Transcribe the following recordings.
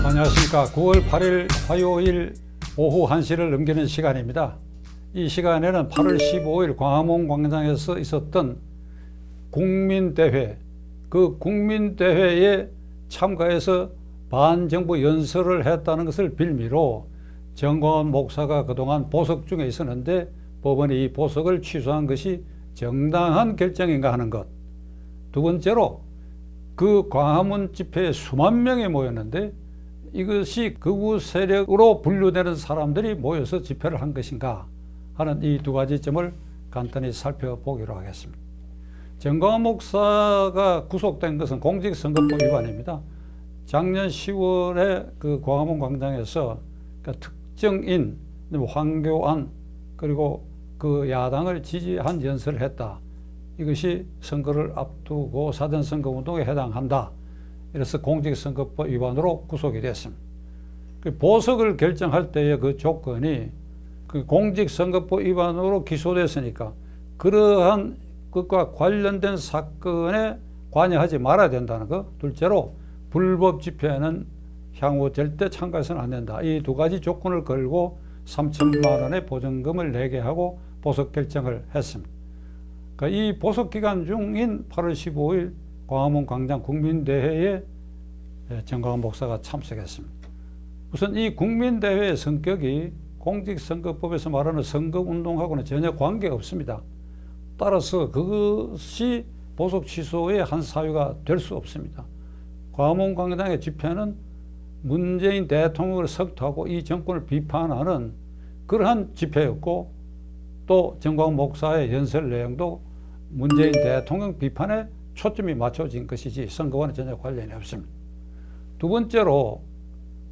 안녕하십니까. 9월 8일 화요일 오후 1시를 넘기는 시간입니다. 이 시간에는 8월 15일 광화문 광장에서 있었던 국민대회, 그 국민대회에 참가해서 반정부 연설을 했다는 것을 빌미로 정광훈 목사가 그동안 보석 중에 있었는데 법원이 이 보석을 취소한 것이 정당한 결정인가 하는 것. 두 번째로 그 광화문 집회에 수만 명이 모였는데 이것이 극우 세력으로 분류되는 사람들이 모여서 집회를 한 것인가 하는 이 두 가지 점을 간단히 살펴보기로 하겠습니다. 정광훈 목사가 구속된 것은 공직선거법 위반입니다. 작년 10월에 그 광화문 광장에서 그러니까 특정인 황교안 그리고 그 야당을 지지한 연설을 했다. 이것이 선거를 앞두고 사전선거운동에 해당한다. 이래서 공직선거법 위반으로 구속이 됐습니다. 그 보석을 결정할 때의 그 조건이 그 공직선거법 위반으로 기소됐으니까 그러한 것과 관련된 사건에 관여하지 말아야 된다는 것. 둘째로 불법 집회에는 향후 절대 참가해서는 안 된다. 이 두 가지 조건을 걸고 3천만 원의 보증금을 내게 하고 보석 결정을 했습니다. 그러니까 이 보석 기간 중인 8월 15일 광화문 광장 국민대회에 정광훈 목사가 참석했습니다. 우선 이 국민대회의 성격이 공직선거법에서 말하는 선거운동하고는 전혀 관계가 없습니다. 따라서 그것이 보석 취소의 한 사유가 될 수 없습니다. 광화문 광장의 집회는 문재인 대통령을 석토하고 이 정권을 비판하는 그러한 집회였고 또 정광훈 목사의 연설 내용도 문재인 대통령 비판에 초점이 맞춰진 것이지 선거와는 전혀 관련이 없습니다. 두 번째로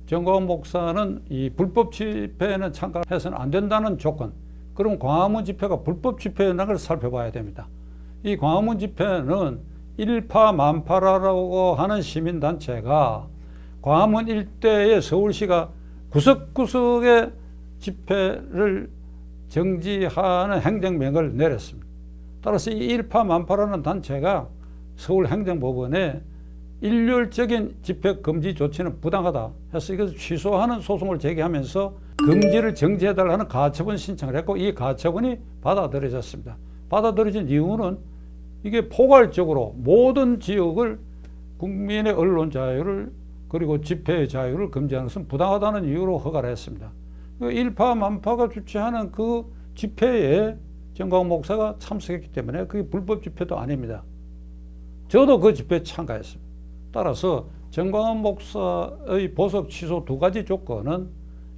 정광훈 목사는 이 불법 집회에는 참가해서는 안 된다는 조건, 그럼 광화문 집회가 불법 집회라는 걸 살펴봐야 됩니다. 이 광화문 집회는 일파만파라고 하는 시민단체가 광화문 일대의 서울시가 구석구석에 집회를 정지하는 행정명을 내렸습니다. 따라서 이 일파만파라는 단체가 서울행정법원에 일률적인 집회 금지 조치는 부당하다 해서 이것을 취소하는 소송을 제기하면서 금지를 정지해달라는 가처분 신청을 했고 이 가처분이 받아들여졌습니다. 받아들여진 이유는 이게 포괄적으로 모든 지역을 국민의 언론 자유를 그리고 집회의 자유를 금지하는 것은 부당하다는 이유로 허가를 했습니다. 일파만파가 주최하는 그 집회에 정광훈 목사가 참석했기 때문에 그게 불법 집회도 아닙니다. 저도 그 집회에 참가했습니다. 따라서 정광훈 목사의 보석 취소 두 가지 조건은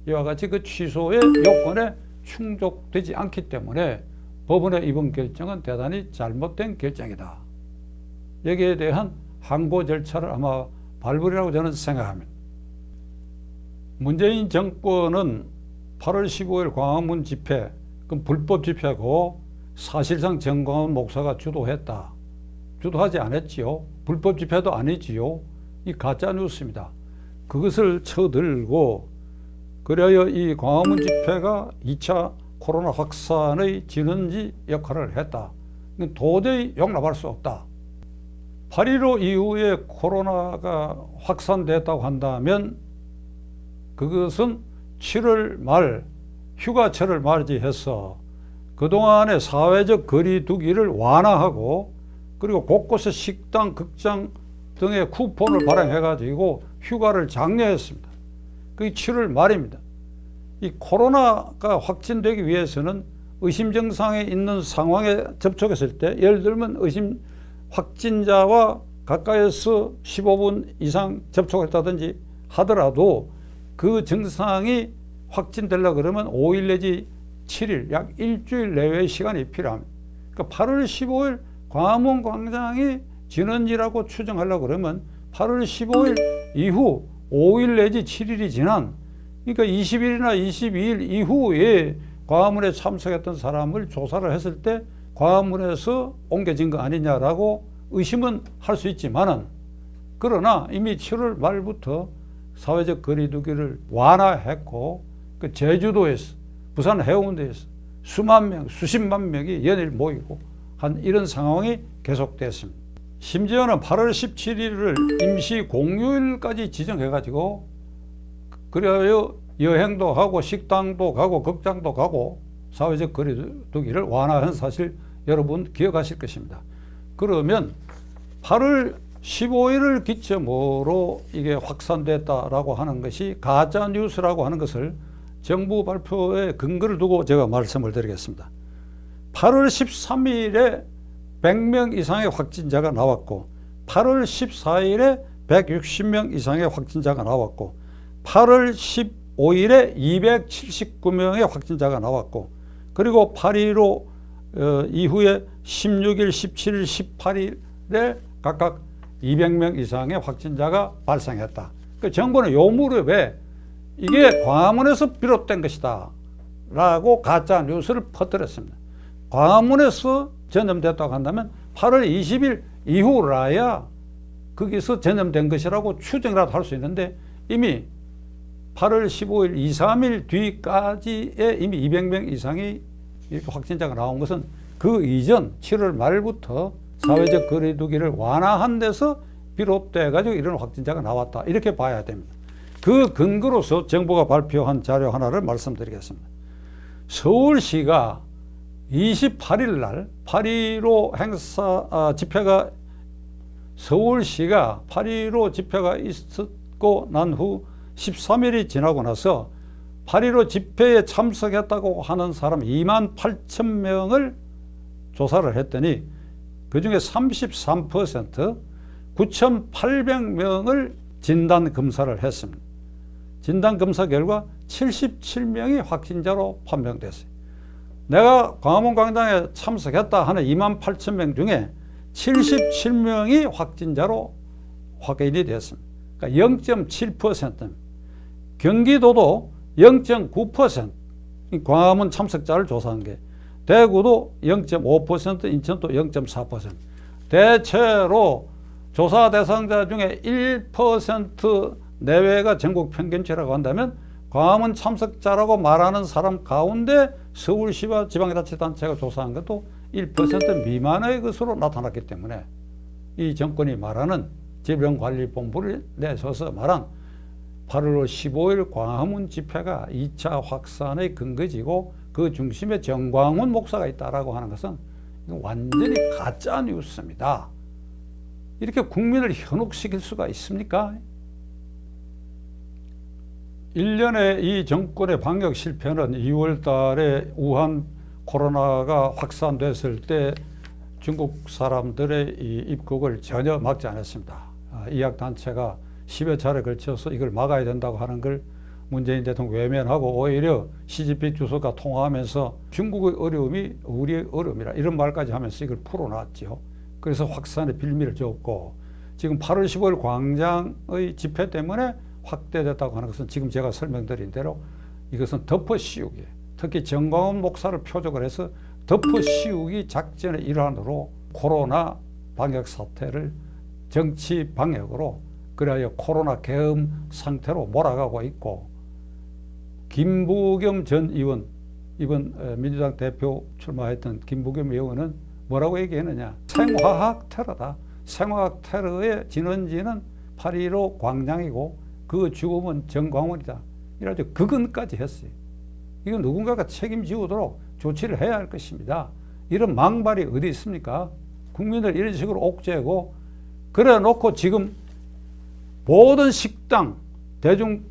이와 같이 그 취소의 요건에 충족되지 않기 때문에 법원의 이번 결정은 대단히 잘못된 결정이다. 여기에 대한 항고 절차를 아마 밟으리라고 저는 생각합니다. 문재인 정권은 8월 15일 광화문 집회, 그건 불법 집회고 사실상 정광훈 목사가 주도했다. 주도하지 않았지요. 불법 집회도 아니지요. 이 가짜 뉴스입니다. 그것을 쳐들고 그래야 이 광화문 집회가 2차 코로나 확산의 진원지 역할을 했다. 도저히 용납할 수 없다. 8.15 이후에 코로나가 확산됐다고 한다면 그것은 7월 말 휴가철을 맞이해서 그동안의 사회적 거리 두기를 완화하고 그리고 곳곳에 식당, 극장 등의 쿠폰을 발행해가지고 휴가를 장려했습니다. 그게 7월 말입니다. 이 코로나가 확진되기 위해서는 의심 증상이 있는 상황에 접촉했을 때 예를 들면 의심 확진자와 가까이서 15분 이상 접촉했다든지 하더라도 그 증상이 확진되려고 그러면 5일 내지 7일, 약 일주일 내외의 시간이 필요합니다. 그러니까 8월 15일 광화문 광장이 진원지라고 추정하려고 그러면 8월 15일 이후 5일 내지 7일이 지난 그러니까 20일이나 22일 이후에 광화문에 참석했던 사람을 조사를 했을 때 광화문에서 옮겨진 거 아니냐라고 의심은 할 수 있지만은 그러나 이미 7월 말부터 사회적 거리두기를 완화했고 그 제주도에서 부산 해운대에서 수만 명, 수십만 명이 연일 모이고 한 이런 상황이 계속됐습니다. 심지어는 8월 17일을 임시 공휴일까지 지정해가지고 그래야 여행도 하고 식당도 가고 극장도 가고 사회적 거리두기를 완화한 사실 여러분 기억하실 것입니다. 그러면 8월 15일을 기점으로 이게 확산됐다라고 하는 것이 가짜 뉴스라고 하는 것을 정부 발표에 근거를 두고 제가 말씀을 드리겠습니다. 8월 13일에 100명 이상의 확진자가 나왔고 8월 14일에 160명 이상의 확진자가 나왔고 8월 15일에 279명의 확진자가 나왔고 그리고 8.15 이후에 16일, 17일, 18일에 각각 200명 이상의 확진자가 발생했다. 그 정부는 요 무렵에 이게 광화문에서 비롯된 것이다 라고 가짜 뉴스를 퍼뜨렸습니다. 광화문에서 전염됐다고 한다면 8월 20일 이후라야 거기서 전염된 것이라고 추정이라도 할 수 있는데 이미 8월 15일, 2, 3일 뒤까지에 이미 200명 이상이 확진자가 나온 것은 그 이전 7월 말부터 사회적 거리두기를 완화한 데서 비롯돼 가지고 이런 확진자가 나왔다. 이렇게 봐야 됩니다. 그 근거로서 정부가 발표한 자료 하나를 말씀드리겠습니다. 서울시가 28일 날 8.15 행사 집회가 서울시가 8.15 집회가 있었고 난 후 13일이 지나고 나서 8.15 집회에 참석했다고 하는 사람 2만 8천 명을 조사를 했더니 그중에 33% 9,800명을 진단검사를 했습니다. 진단검사 결과 77명이 확진자로 판명됐어요. 내가 광화문 광장에 참석했다 하는 2만 8천 명 중에 77명이 확진자로 확인이 됐습니다. 그러니까 0.7%. 경기도도 0.9%. 광화문 참석자를 조사한 게 대구도 0.5%, 인천도 0.4%. 대체로 조사 대상자 중에 1% 내외가 전국 평균치라고 한다면 광화문 참석자라고 말하는 사람 가운데 서울시와 지방자치단체가 조사한 것도 1% 미만의 것으로 나타났기 때문에 이 정권이 말하는 질병관리본부를 내서서 말한 8월 15일 광화문 집회가 2차 확산의 근거지고 그 중심에 정광훈 목사가 있다라고 하는 것은 완전히 가짜 뉴스입니다. 이렇게 국민을 현혹시킬 수가 있습니까? 1년의 이 정권의 방역 실패는 2월 달에 우한 코로나가 확산됐을 때 중국 사람들의 이 입국을 전혀 막지 않았습니다. 의학단체가 10여 차례 걸쳐서 이걸 막아야 된다고 하는 걸 문재인 대통령 외면하고 오히려 시진핑 주석과 통화하면서 중국의 어려움이 우리의 어려움이라 이런 말까지 하면서 이걸 풀어놨죠. 그래서 확산의 빌미를 줬고 지금 8월 15일 광장의 집회 때문에 확대됐다고 하는 것은 지금 제가 설명드린 대로 이것은 덮어씌우기, 특히 정광훈 목사를 표적을 해서 덮어씌우기 작전의 일환으로 코로나 방역 사태를 정치 방역으로 그래야 코로나 계엄 상태로 몰아가고 있고 김부겸 전 의원, 이번 민주당 대표 출마했던 김부겸 의원은 뭐라고 얘기했느냐. 생화학 테러다. 생화학 테러의 진원지는 8.15 광장이고 그 죽음은 정광훈이다. 이래가지고 극언까지 했어요. 이건 누군가가 책임지우도록 조치를 해야 할 것입니다. 이런 망발이 어디 있습니까? 국민을 이런 식으로 옥죄고 그래 놓고 지금 모든 식당, 대중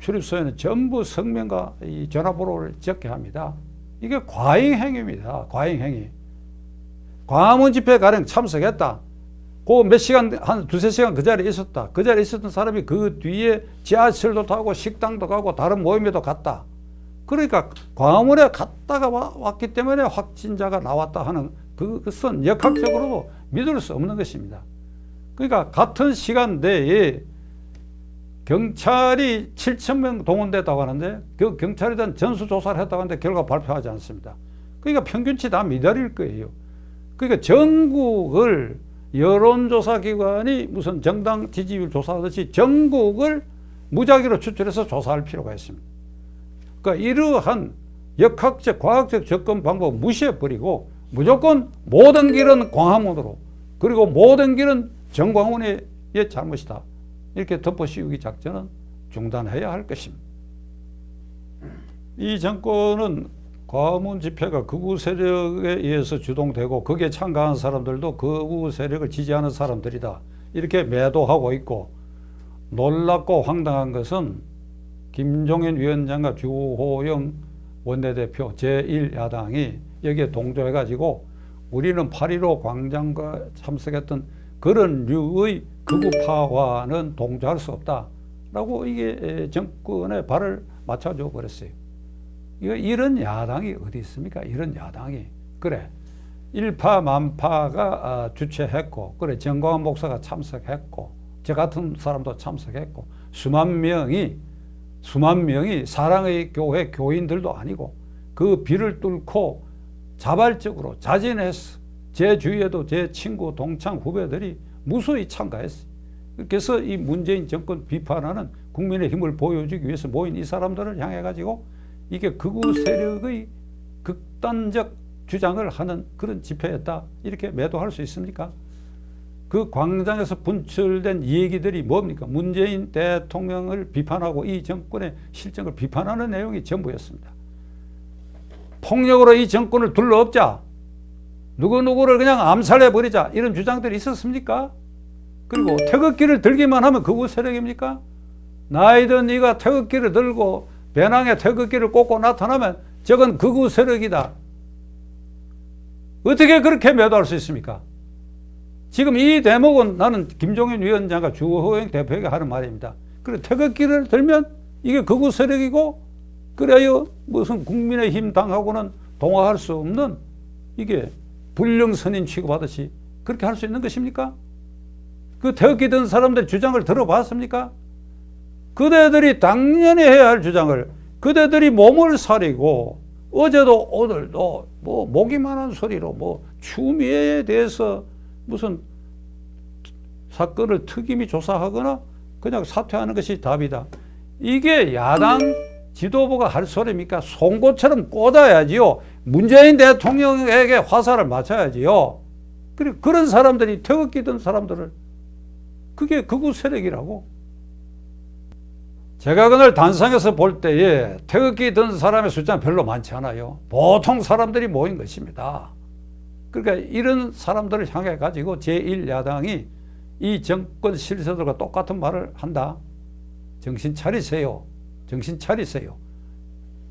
출입소에는 전부 성명과 이 전화번호를 적게 합니다. 이게 과잉행위입니다. 과잉행위. 광화문 집회에 가령 참석했다. 그 몇 시간, 한 두세 시간 그 자리에 있었다. 그 자리에 있었던 사람이 그 뒤에 지하철도 타고 식당도 가고 다른 모임에도 갔다. 그러니까 광화문에 갔다가 왔기 때문에 확진자가 나왔다 하는 그것은 역학적으로도 믿을 수 없는 것입니다. 그러니까 같은 시간대에 경찰이 7,000명 동원됐다고 하는데 그 경찰에 대한 전수조사를 했다고 하는데 결과 발표하지 않습니다. 그러니까 평균치 다 미달일 거예요. 그러니까 전국을 여론조사기관이 무슨 정당 지지율 조사하듯이 전국을 무작위로 추출해서 조사할 필요가 있습니다. 그러니까 이러한 역학적, 과학적 접근 방법 무시해버리고 무조건 모든 길은 광화문으로 그리고 모든 길은 정광훈의 잘못이다. 이렇게 덮어씌우기 작전은 중단해야 할 것입니다. 이 정권은 광화문 집회가 극우 세력에 의해서 주동되고 거기에 참가한 사람들도 극우 세력을 지지하는 사람들이다, 이렇게 매도하고 있고, 놀랍고 황당한 것은 김종인 위원장과 주호영 원내대표 제1야당이 여기에 동조해가지고 우리는 8.15 광장과 참석했던 그런 류의 극우파와는 동조할 수 없다라고 이게 정권에 발을 맞춰줘 버렸어요. 이런 야당이 어디 있습니까? 이런 야당이. 그래, 일파만파가 주최했고, 그래, 정광훈 목사가 참석했고, 저 같은 사람도 참석했고, 수만 명이 사랑의 교회 교인들도 아니고 그 비를 뚫고 자발적으로 자진해서 제 주위에도 제 친구 동창 후배들이 무수히 참가했어요. 그래서 이 문재인 정권 비판하는 국민의 힘을 보여주기 위해서 모인 이 사람들을 향해 가지고 이게 극우 세력의 극단적 주장을 하는 그런 집회였다, 이렇게 매도할 수 있습니까? 그 광장에서 분출된 얘기들이 뭡니까? 문재인 대통령을 비판하고 이 정권의 실정을 비판하는 내용이 전부였습니다. 폭력으로 이 정권을 둘러엎자, 누구누구를 그냥 암살해버리자, 이런 주장들이 있었습니까? 그리고 태극기를 들기만 하면 극우 세력입니까? 나이든 네가 태극기를 들고 배낭에 태극기를 꽂고 나타나면 저건 극우 세력이다. 어떻게 그렇게 매도할 수 있습니까? 지금 이 대목은 나는 김종인 위원장과 주호영 대표에게 하는 말입니다. 그래, 태극기를 들면 이게 극우 세력이고, 그래요 무슨 국민의힘 당하고는 동화할 수 없는 이게 불령선인 취급하듯이 그렇게 할 수 있는 것입니까? 그 태극기 든 사람들 주장을 들어봤습니까? 그대들이 당연히 해야 할 주장을, 그대들이 몸을 사리고 어제도 오늘도 뭐 목이만한 소리로 뭐 추미애에 대해서 무슨 사건을 특임이 조사하거나 그냥 사퇴하는 것이 답이다. 이게 야당 지도부가 할 소리입니까? 송곳처럼 꽂아야지요. 문재인 대통령에게 화살을 맞춰야지요. 그리고 그런 사람들이 태극기 든 사람들을, 그게 극우 세력이라고. 제가 그날 단상에서 볼 때에 태극기 든 사람의 숫자는 별로 많지 않아요. 보통 사람들이 모인 것입니다. 그러니까 이런 사람들을 향해 가지고 제1야당이 이 정권 실세들과 똑같은 말을 한다. 정신 차리세요. 정신 차리세요.